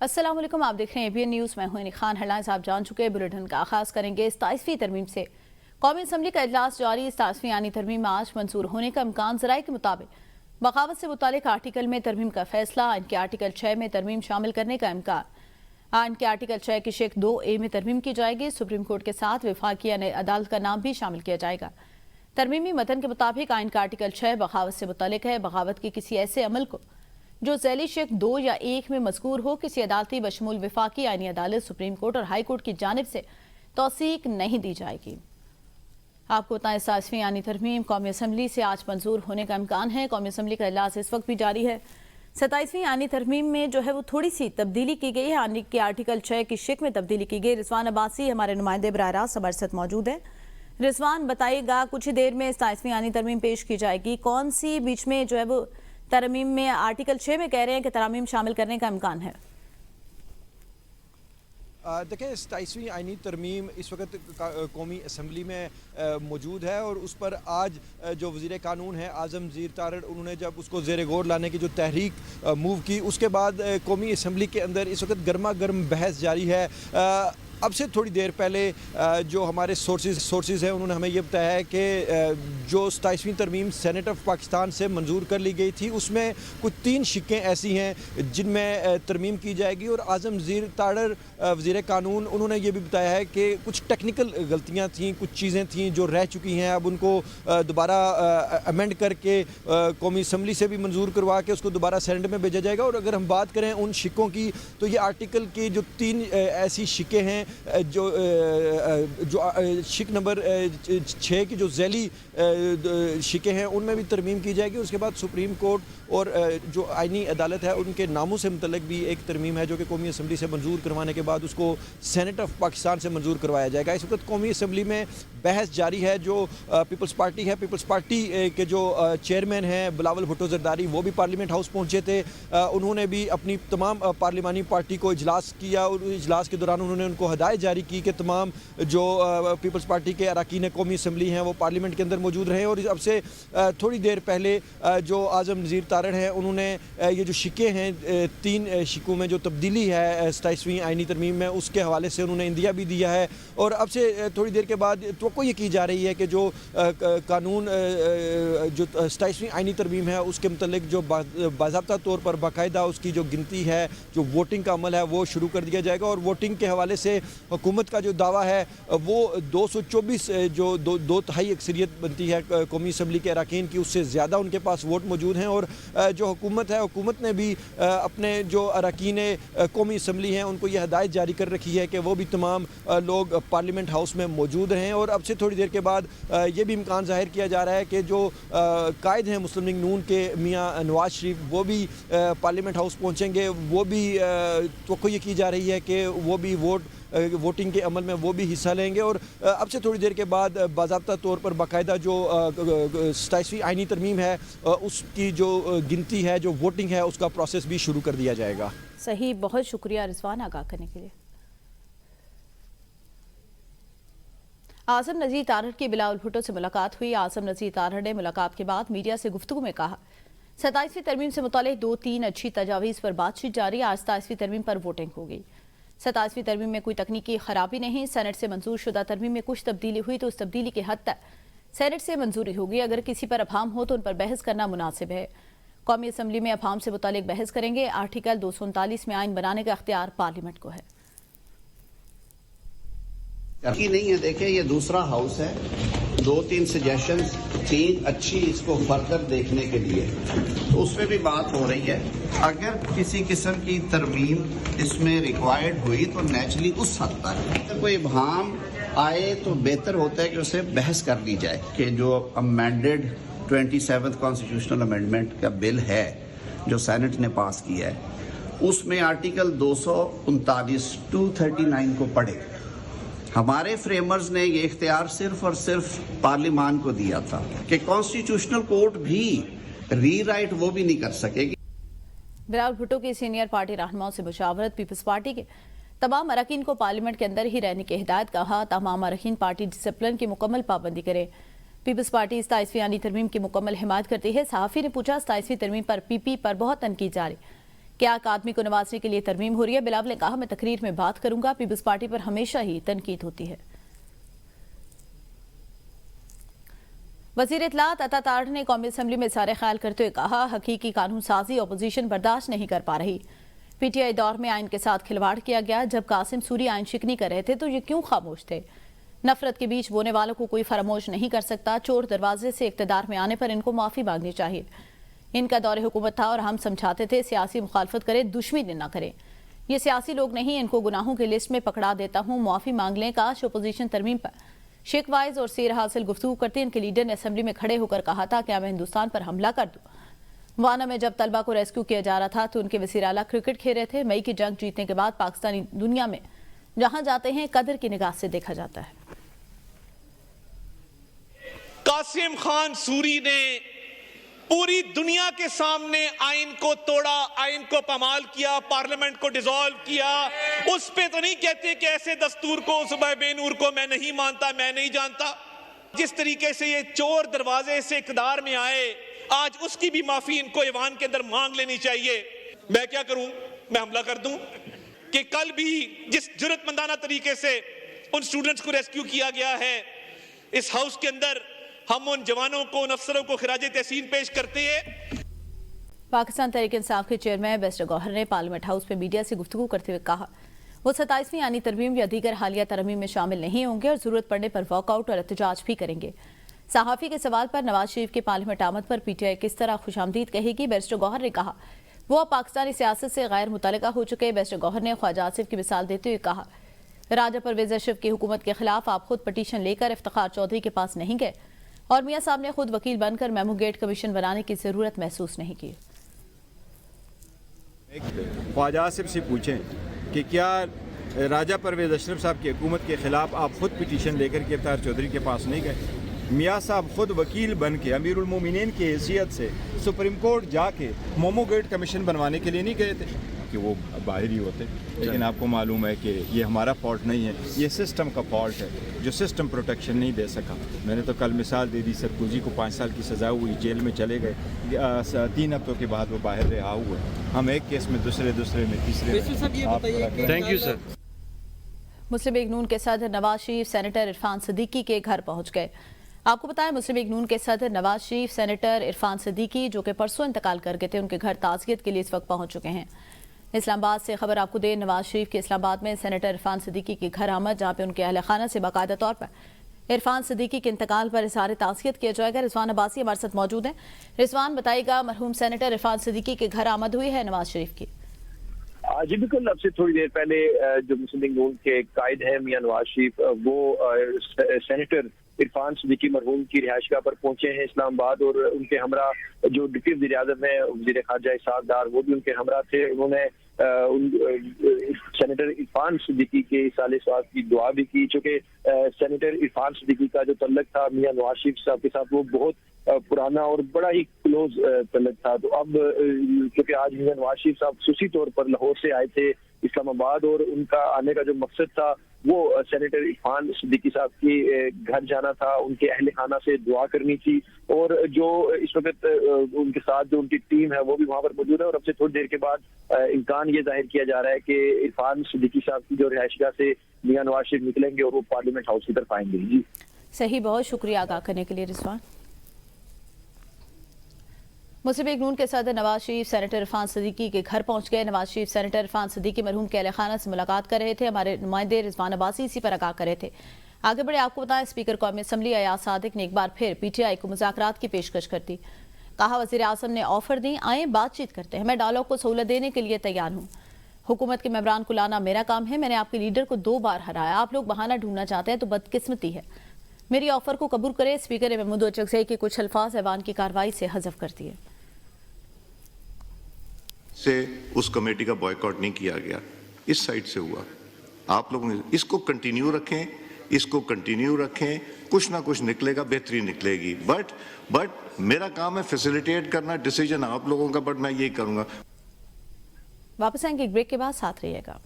السلام علیکم، آپ دیکھ رہے ہیں ABN نیوز۔ میں ہوں عینی خان۔ ہیڈلائنز آپ جان چکے ہیں، بلیٹن کا آغاز کریں گے 27ویں ترمیم سے۔ قومی اسمبلی کا اجلاس جاری۔ 27ویں آئینی ترمیم آج منظور ہونے کا امکان۔ ذرائع کے مطابق بغاوت سے متعلق آرٹیکل میں ترمیم کا فیصلہ، آئین کے آرٹیکل 6 میں ترمیم شامل کرنے کا امکان۔ آئین کے آرٹیکل 6 کی شق 2A میں ترمیم کی جائے گی۔ سپریم کورٹ کے ساتھ وفاقی عدالت کا نام بھی شامل کیا جائے گا۔ ترمیمی متن کے مطابق آئین کا آرٹیکل 6 بغاوت سے متعلق ہے۔ بغاوت کے کسی ایسے عمل کو جو ذیلی شق 2 یا 1 میں مذکور ہو، کسی عدالتی بشمول وفاقی آئینی عدالت، سپریم کورٹ اور ہائی کورٹ کی جانب سے توثیق نہیں دی جائے گی۔ آپ کو بتائیں 27ویں آئینی ترمیم قومی اسمبلی سے آج منظور ہونے کا امکان ہے۔ قومی اسمبلی کا اجلاس اس وقت بھی جاری ہے۔ 27ویں آئینی ترمیم میں جو ہے وہ تھوڑی سی تبدیلی کی گئی ہے۔ آئین کے آرٹیکل 6 کی شق میں تبدیلی کی گئی۔ رضوان عباسی ہمارے نمائندے براہ راست ہمارے ساتھ موجود ہیں۔ رضوان، بتائیے گا کچھ ہی دیر میں 27ویں آئینی ترمیم پیش کی جائے گی، کون سی بیچ میں جو ہے وہ ترمیم میں آرٹیکل 6 میں کہہ رہے ہیں کہ ترامیم شامل کرنے کا امکان ہے؟ دیکھیں 27ویں آئینی ترمیم اس وقت قومی اسمبلی میں موجود ہے اور اس پر آج جو وزیر قانون ہے اعظم زیر تارڑ، انہوں نے جب اس کو زیر غور لانے کی جو تحریک موو کی، اس کے بعد قومی اسمبلی کے اندر اس وقت گرما گرم بحث جاری ہے۔ اب سے تھوڑی دیر پہلے جو ہمارے سورسز ہیں انہوں نے ہمیں یہ بتایا ہے کہ جو 27ویں ترمیم سینٹ آف پاکستان سے منظور کر لی گئی تھی، اس میں کچھ 3 شقیں ایسی ہیں جن میں ترمیم کی جائے گی، اور اعظم زیر تارڑ وزیر قانون انہوں نے یہ بھی بتایا ہے کہ کچھ ٹیکنیکل غلطیاں تھیں، کچھ چیزیں تھیں جو رہ چکی ہیں، اب ان کو دوبارہ امینڈ کر کے قومی اسمبلی سے بھی منظور کروا کے اس کو دوبارہ سینٹ میں بھیجا جائے گا۔ اور اگر ہم بات کریں ان شقوں کی، تو یہ آرٹیکل کی جو 3 ایسی شقیں ہیں، جو شق نمبر 6 کی جو ذیلی شقیں ہیں ان میں بھی ترمیم کی جائے گی۔ اس کے بعد سپریم کورٹ اور جو آئینی عدالت ہے ان کے ناموں سے متعلق بھی ایک ترمیم ہے جو کہ قومی اسمبلی سے منظور کروانے کے بعد اس کو سینٹ آف پاکستان سے منظور کروایا جائے گا۔ اس وقت قومی اسمبلی میں بحث جاری ہے۔ جو پیپلز پارٹی ہے، پیپلز پارٹی کے جو چیئرمین ہیں بلاول بھٹو زرداری، وہ بھی پارلیمنٹ ہاؤس پہنچے تھے۔ انہوں نے بھی اپنی تمام پارلیمانی پارٹی کو اجلاس کیا، اور اجلاس کے دوران انہوں نے ان کو ہدایت جاری کی کہ تمام جو پیپلز پارٹی کے اراکین قومی اسمبلی ہیں وہ پارلیمنٹ کے اندر موجود رہیں۔ اور اب سے تھوڑی دیر پہلے جو اعظم زیر تارڑ ہیں انہوں نے یہ جو شقیں ہیں 3 شقوں میں جو تبدیلی ہے 27ویں آئینی ترمیم میں، اس کے حوالے سے انہوں نے اندیا بھی دیا ہے۔ اور اب سے تھوڑی دیر کے بعد توقع یہ کی جا رہی ہے کہ جو قانون جو 27ویں آئینی ترمیم ہے اس کے متعلق جو باضابطہ طور پر باقاعدہ اس کی جو گنتی ہے، جو ووٹنگ کا عمل ہے وہ شروع کر دیا جائے گا۔ اور ووٹنگ کے حوالے سے حکومت کا جو دعویٰ ہے وہ 224 جو 2/3 اکثریت بنتی ہے قومی اسمبلی کے اراکین کی، اس سے زیادہ ان کے پاس ووٹ موجود ہیں۔ اور جو حکومت نے بھی اپنے جو اراکین قومی اسمبلی ہیں ان کو یہ ہدایت جاری کر رکھی ہے کہ وہ بھی تمام لوگ پارلیمنٹ ہاؤس میں موجود رہیں۔ اور اب سے تھوڑی دیر کے بعد یہ بھی امکان ظاہر کیا جا رہا ہے کہ جو قائد ہیں مسلم لیگ نون کے میاں نواز شریف، وہ بھی پارلیمنٹ ہاؤس پہنچیں گے۔ وہ بھی توقع یہ کی جا رہی ہے کہ وہ بھی ووٹنگ کے عمل میں وہ بھی حصہ لیں گے۔ اور اب سے تھوڑی دیر کے بعد باضابطہ طور پر باقاعدہ جو 27ویں آئینی ترمیم ہے اس کی جو گنتی ہے، جو ووٹنگ ہے، اس کا پروسیس بھی شروع کر دیا جائے گا۔ صحیح، بہت شکریہ رضوان آگاہ کرنے کے لیے۔ اعظم نذیر تارڑ کی بلاول بھٹو سے ملاقات ہوئی۔ اعظم نذیر تارڑ نے ملاقات کے بعد میڈیا سے گفتگو میں کہا 27ویں ترمیم سے متعلق 2-3 اچھی تجاویز پر بات چیت جاری۔ آج 27ویں ترمیم پر ووٹنگ ہوگی۔ 27ویں ترمیم میں کوئی تکنیکی خرابی نہیں۔ سینٹ سے منظور شدہ ترمیم میں کچھ تبدیلی ہوئی تو اس تبدیلی کی حد تک سینٹ سے منظوری ہوگی۔ اگر کسی پر ابہام ہو تو ان پر بحث کرنا مناسب ہے۔ قومی اسمبلی میں ابہام سے متعلق بحث کریں گے۔ آرٹیکل 239 میں آئین بنانے کا اختیار پارلیمنٹ کو ہے۔ نہیں ہے، دیکھیں یہ دوسرا ہاؤس ہے، 2-3 سجیشنز تھیں اچھی اس کو فردر دیکھنے کے لیے، تو اس میں بھی بات ہو رہی ہے۔ اگر کسی قسم کی ترمیم اس میں ریکوائرڈ ہوئی تو نیچرلی اس حد تک اگر کوئی ابہام آئے تو بہتر ہوتا ہے کہ اسے بحث کر لی جائے کہ جو امینڈڈ 27th کانسٹیٹیوشنل امینڈمنٹ کا بل ہے جو سینٹ نے پاس کیا ہے، اس میں آرٹیکل 239 239 کو پڑھے۔ ہمارے فریمرز نے یہ اختیار صرف اور صرف پارلیمان کو دیا تھا کہ کانسٹیٹیوشنل کورٹ بھی ری رائٹ وہ بھی نہیں کر سکے گی۔ بلاول بھٹو کی سینئر پارٹی رہنماؤں سے مشاورت۔ پیپلز پارٹی کے تمام اراکین کو پارلیمنٹ کے اندر ہی رہنے کی ہدایت، کہا تمام اراکین پارٹی ڈسپلن کی مکمل پابندی کریں۔ پیپلز پارٹی 27ویں آئینی ترمیم کی مکمل حمایت کرتی ہے۔ صحافی نے پوچھا 27ویں ترمیم پر پی پی پر بہت تنقید جاری، क्या एक आदमी को नवाजने के लिए तरमीम हो रही है? बिलावल ने कहा, मैं तकरीर में बात करूंगा, पीपल्स पार्टी पर हमेशा ही तनकीद होती है। वज़ीर इत्तलात अता तारड़ ने कौमी असम्बली में इज़हार ख्याल करते हुए कहा, हकीकी कानून साजी अपोजिशन बर्दाश्त नहीं कर पा रही। पीटीआई दौर में आइन के साथ खिलवाड़ किया गया। जब कासिम सूरी आइन शिकनी कर रहे थे तो ये क्यों खामोश थे? नफरत के बीच बोने वालों को कोई फरामोश नहीं कर सकता। चोर दरवाजे से इक़्तिदार में आने पर इनको माफ़ी मांगनी चाहिए। इनका दौरे हुकूमत था और हम समझाते थे सियासी मुखालफत करे, दुश्मनी न करें। ये सियासी लोग नहीं, इनको गुनाहों की लिस्ट में पकड़ा देता हूँ, माफ़ी मांग लें। काश अपोजिशन तरमीम पर शेख वाइज और सीर हासिल गुफ्तगू करते। इनके लीडर ने असम्बली में खड़े होकर कहा था, क्या मैं हिंदुस्तान पर हमला कर दूँ? वाना में जब तलबा को रेस्क्यू किया जा रहा था तो उनके वज़ीर आला क्रिकेट खेल रहे थे। मई की जंग जीतने के बाद पाकिस्तानी दुनिया में जहां जाते हैं कदर की निगाह से देखा जाता है। कासिम खान सूरी ने पूरी दुनिया के सामने आइन को तोड़ा, आइन को पामाल किया, पार्लियामेंट को डिसॉल्व किया। उस पे तो नहीं कहते कि ऐसे दस्तूर को, सुबह बेनूर को मैं नहीं मानता, मैं नहीं जानता। जिस तरीके से ये चोर दरवाजे से इक़्तिदार में आए, आज उसकी भी माफी इनको ईवान के अंदर मांग लेनी चाहिए। मैं क्या करूं? मैं हमला कर दूं? कि कल भी जिस जुर्रतमंदाना तरीके से उन स्टूडेंट्स को रेस्क्यू किया गया है, इस हाउस के अंदर हम उन जवानों को, उन अफसरों को खिराजे तहसीन पेश करते हैं। पाकिस्तान तहरीक इंसाफ के चेयरमैन बैरिस्टर गौहर ने पार्लियामेंट हाउस में मीडिया से गुफ्तगू करते हुए कहा, वो 27वीं आनी तरमीम या दीगर हालिया तरमीम में शामिल नहीं होंगे और जरूरत पड़ने पर वॉकआउट और एहतजाज भी करेंगे। सहाफ़ी के सवाल पर नवाज शरीफ के पार्लियामेंट आमद पर पीटीआई किस तरह खुशामदीद कहेगी, बैरिस्टर गौहर ने कहा, वो अब पाकिस्तानी सियासत से गैर मुतल्लिका हो चुके। बैरिस्टर गौहर ने ख्वाजा आसिफ की मिसाल देते हुए कहा, राजा परवेज अशरफ की हुकूमत के खिलाफ आप खुद पटिशन लेकर इफ्तिखार चौधरी के पास नहीं गए और मियां साहब ने खुद वकील बनकर मेमो गेट कमीशन बनाने की जरूरत महसूस नहीं की। ख्वाजा आसिफ से पूछें कि क्या राजा परवेज अशरफ साहब की हुकूमत के खिलाफ आप खुद पिटीशन लेकर के इफ्तिखार चौधरी के पास नहीं गए? मियाँ साहब खुद वकील बन के अमीरुल मोमिनीन की हैसियत से सुप्रीम कोर्ट जाके मेमो गेट कमीशन बनवाने के लिए नहीं गए थे कि वो बाहर ही होते। लेकिन आपको मालूम है कि ये हमारा फॉल्ट नहीं है, ये सिस्टम का फॉल्ट है जो सिस्टम प्रोटेक्शन नहीं दे सका। मैंने तो कल मिसाल दे दी, सरकोजी को 5 साल की सज़ा हुई, जेल में चले गए, 3 हफ्तों के बाद वो बाहर रहा हुए। हम एक केस में दूसरे में तीसरे। Thank you sir. Muslim League Noon के सदर नवाज शरीफ सेनेटर इरफान सिद्दीकी के घर पहुंच गए। आपको बताएं, मुस्लिम लीग नून के सदर नवाज शरीफ सेनेटर इरफान सिद्दीकी जो कि परसों इंतकाल कर गए थे, उनके घर ताज़ियत के लिए इस वक्त पहुंच चुके हैं। इस्लामाबाद से खबर आपको दे, नवाज शरीफ के इस्लामाबाद में सेनेटर इरफान सिद्दीकी के घर आमद, जहां पे उनके अहल खाना से बाकायदा तौर पर इरफान सिद्दीकी के इंतकाल पर इज़हार ताज़ियत किया जाएगा। रिजवान अब्बासी हमारे साथ मौजूद हैं। रिजवान, बताइएगा, मरहूम सेनेटर इरफान सिद्दीकी के घर आमद हुई है नवाज शरीफ की? जी बिल्कुल, अब से थोड़ी देर पहले जो मुस्लिम लीग नून के कायद हैं मियां नवाज शरीफ, वो सेनेटर इरफान सिद्दीकी मरहूम की रिहायशगाह पर पहुंचे हैं इस्लामाबाद, और उनके हमरा जो डिप्टी वज़ीर आज़म है वज़ीर ख़ारजा इसहाक़ डार, वो भी उनके हमरा थे। उन्होंने सेनेटर इरफान सिद्दीकी के साले स्वाद की दुआ भी की, चूँकि सेनेटर इरफान सिद्दीकी का जो तल्लुक था मियां नवाज शरीफ साहब के साथ वो बहुत पुराना और बड़ा ही क्लोज तल्लुक था। तो अब क्योंकि आज मियां नवाज शरीफ साहब खुसूसी तौर पर लाहौर से आए थे इस्लामाबाद, और उनका आने का जो मकसद था वो सेनेटर इरफान सिद्दीकी साहब के घर जाना था, उनके अहले खाना से दुआ करनी थी, और जो इस वक्त उनके साथ जो उनकी टीम है वो भी वहाँ पर मौजूद है। और अब से थोड़ी देर के बाद इम्कान ये जाहिर किया जा रहा है कि इरफान सिद्दीकी साहब की जो रिहायशगाह से मियां नवाज शरीफ निकलेंगे और वो पार्लियामेंट हाउस की तरफ आएंगे। जी सही, बहुत शुक्रिया आगाह करने के लिए रिजवान। मुस्लिम लीग नून के सदर नवाज शरीफ सेनेटर इरफान सिद्दीकी के घर पहुंच गए। नवाज शरीफ सेनेटर इरफान सिद्दीकी मरहूम के अहले खाना से मुलाकात कर रहे थे। हमारे नुमाइंदे रिजवान अब्बासी इसी पर आगाह कर रहे थे। आगे बढ़े आपको बताएं, स्पीकर कौमी असम्बली अयाज सादिक ने एक बार फिर पीटीआई को मुज़ाकरात की पेशकश कर दी। कहा, वज़ीर आज़म ने ऑफर दी, आए बातचीत करते हैं, मैं डायलॉग को सहूलत देने के लिए तैयार हूँ। हुकूमत के मेंबरान को लाना मेरा काम है, मैंने आपके लीडर को 2 बार हराया, आप लोग बहाना ढूंढना चाहते हैं तो बदकिस्मती है। मेरी ऑफर को कबूल करे। स्पीकर ने महमूद चकज़ई के कुछ अल्फाज ऐवान की कार्रवाई से हज़फ कर दिए। से उस कमेटी का बॉयकॉट नहीं किया गया, इस साइड से हुआ। आप लोगों ने इसको कंटिन्यू रखें, कुछ ना कुछ निकलेगा, बेहतरीन निकलेगी। बट मेरा काम है फैसिलिटेट करना, डिसीजन आप लोगों का, बट मैं यही करूंगा। वापस आएंगे एक ब्रेक के बाद, साथ रहिएगा।